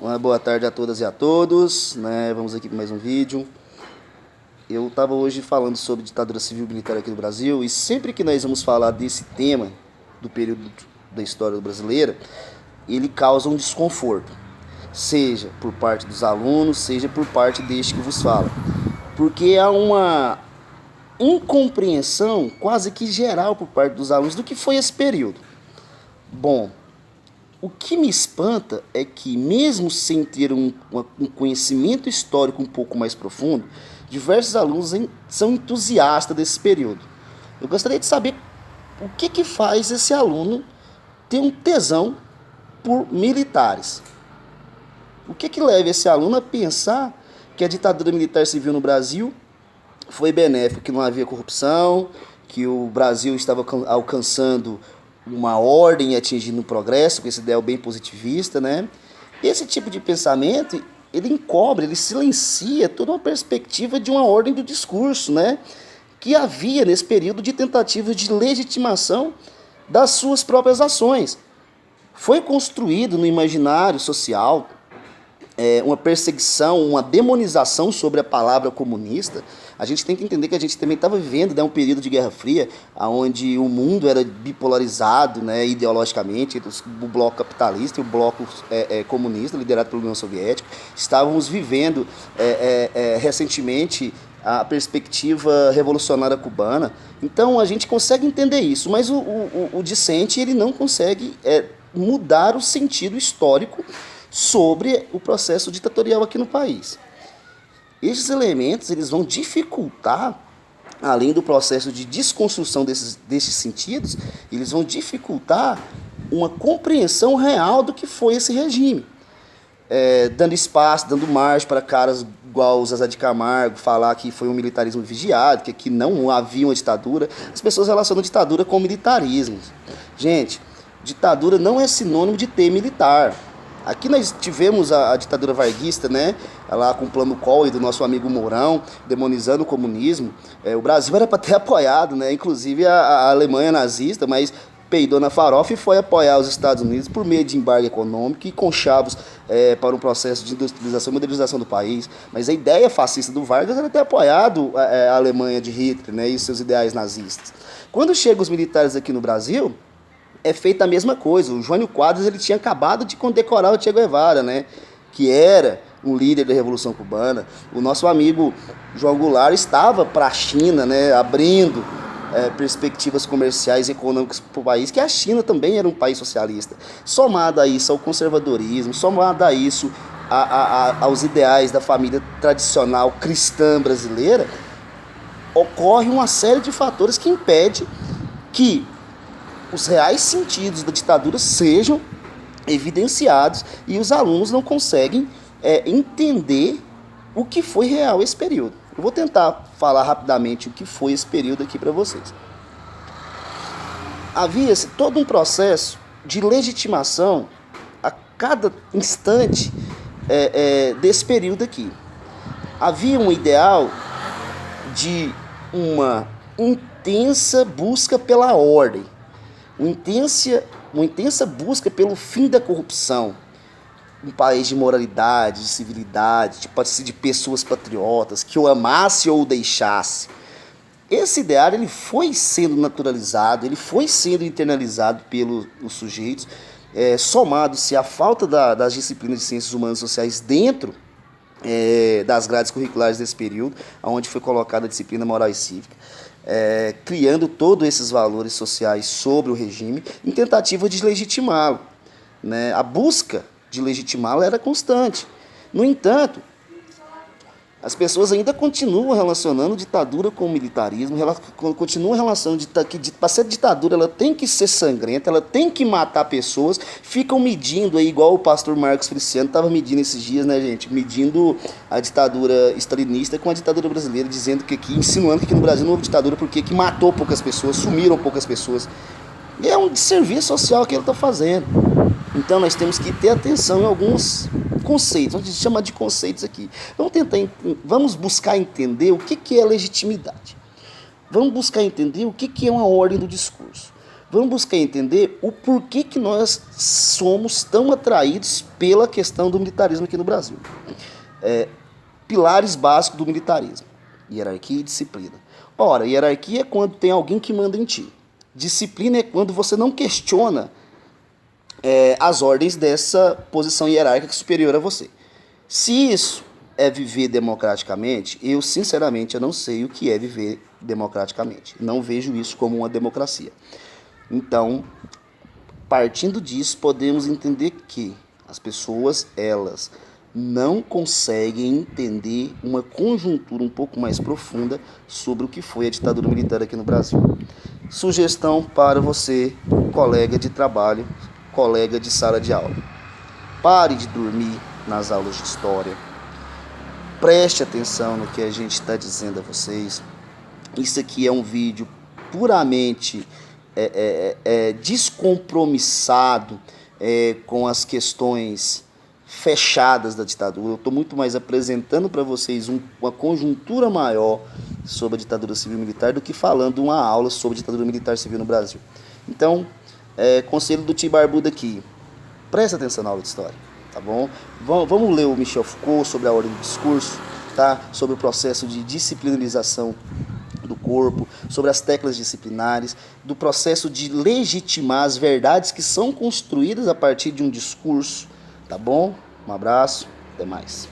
Uma boa tarde a todas e a todos, né? Vamos aqui para mais um vídeo. Eu estava hoje falando sobre ditadura civil-militar aqui no Brasil e sempre que nós vamos falar desse tema, do período da história brasileira, ele causa um desconforto, seja por parte dos alunos, seja por parte deste que vos fala, porque há uma incompreensão quase que geral por parte dos alunos do que foi esse período. Bom, o que me espanta é que, mesmo sem ter um conhecimento histórico um pouco mais profundo, diversos alunos são entusiastas desse período. Eu gostaria de saber o que faz esse aluno ter um tesão por militares. O que leva esse aluno a pensar que a ditadura militar civil no Brasil foi benéfica, que não havia corrupção, que o Brasil estava alcançando uma ordem e atingindo um progresso, com esse ideal bem positivista, né? Esse tipo de pensamento, ele encobre, ele silencia toda uma perspectiva de uma ordem do discurso, né? Que havia nesse período de tentativas de legitimação das suas próprias ações. Foi construído no imaginário social uma perseguição, uma demonização sobre a palavra comunista. A gente tem que entender que a gente também estava vivendo, né, um período de Guerra Fria, onde o mundo era bipolarizado, né, ideologicamente, entre o bloco capitalista e o bloco comunista, liderado pela União Soviética. Estávamos vivendo recentemente a perspectiva revolucionária cubana. Então a gente consegue entender isso, mas o discente ele não consegue mudar o sentido histórico sobre o processo ditatorial aqui no país. Esses elementos eles vão dificultar, além do processo de desconstrução desses sentidos, eles vão dificultar uma compreensão real do que foi esse regime. Dando espaço, dando margem para caras igual o Zezé de Camargo falar que foi um militarismo vigiado, que aqui não havia uma ditadura. As pessoas relacionam ditadura com militarismo. Gente, ditadura não é sinônimo de ter militar. Aqui nós tivemos a ditadura varguista, né? Lá com o plano Collor do nosso amigo Mourão, demonizando o comunismo. O Brasil era para ter apoiado, né? Inclusive a Alemanha nazista, mas peidou na farofa e foi apoiar os Estados Unidos por meio de embargo econômico e conchavos para um processo de industrialização e modernização do país. Mas a ideia fascista do Vargas era ter apoiado a Alemanha de Hitler, né? E seus ideais nazistas. Quando chegam os militares aqui no Brasil, é feita a mesma coisa. O Jânio Quadros ele tinha acabado de condecorar o Che Guevara, né? Que era um líder da Revolução Cubana. O nosso amigo João Goulart estava para a China, né? Abrindo perspectivas comerciais e econômicas para o país, que a China também era um país socialista. Somado a isso ao conservadorismo, somado a isso aos ideais da família tradicional cristã brasileira, ocorre uma série de fatores que impede que os reais sentidos da ditadura sejam evidenciados e os alunos não conseguem entender o que foi real esse período. Eu vou tentar falar rapidamente o que foi esse período aqui para vocês. Havia-se todo um processo de legitimação a cada instante desse período aqui. Havia um ideal de uma intensa busca pela ordem, uma intensa busca pelo fim da corrupção, um país de moralidade, de civilidade, de pessoas patriotas, que o amasse ou o deixasse. Esse ideário ele foi sendo naturalizado, ele foi sendo internalizado pelos sujeitos, somado-se à falta das disciplinas de ciências humanas e sociais dentro das grades curriculares desse período, onde foi colocada a disciplina moral e cívica. Criando todos esses valores sociais sobre o regime em tentativa de legitimá-lo, né? A busca de legitimá-lo era constante. No entanto, as pessoas ainda continuam relacionando ditadura com militarismo, continuam relacionando que para ser ditadura ela tem que ser sangrenta, ela tem que matar pessoas, ficam medindo aí, igual o pastor Marcos Feliciano estava medindo esses dias, né, gente? Medindo a ditadura stalinista com a ditadura brasileira, dizendo que aqui, insinuando que aqui no Brasil não houve ditadura porque que matou poucas pessoas, sumiram poucas pessoas. E é um desserviço social que ele está fazendo. Então nós temos que ter atenção em alguns conceitos, a gente chama de conceitos aqui. Vamos buscar entender o que é legitimidade. Vamos buscar entender o que é uma ordem do discurso. Vamos buscar entender o porquê que nós somos tão atraídos pela questão do militarismo aqui no Brasil. Pilares básicos do militarismo: hierarquia e disciplina. Ora, hierarquia é quando tem alguém que manda em ti. Disciplina é quando você não questiona as ordens dessa posição hierárquica superior a você. Se isso é viver democraticamente, eu sinceramente eu não sei o que é viver democraticamente. Não vejo isso como uma democracia. Então, partindo disso, podemos entender que as pessoas, elas não conseguem entender uma conjuntura um pouco mais profunda sobre o que foi a ditadura militar aqui no Brasil. Sugestão para você, colega de trabalho, colega de sala de aula: pare de dormir nas aulas de história. Preste atenção no que a gente está dizendo a vocês. Isso aqui é um vídeo puramente descompromissado com as questões fechadas da ditadura. Eu estou muito mais apresentando para vocês uma conjuntura maior sobre a ditadura civil-militar do que falando uma aula sobre a ditadura militar-civil no Brasil. Então, conselho do tio Barbudo aqui: presta atenção na aula de história. Tá bom? Vamos ler o Michel Foucault sobre a ordem do discurso, tá? Sobre o processo de disciplinarização do corpo, sobre as teclas disciplinares, do processo de legitimar as verdades que são construídas a partir de um discurso, tá bom? Um abraço, até mais.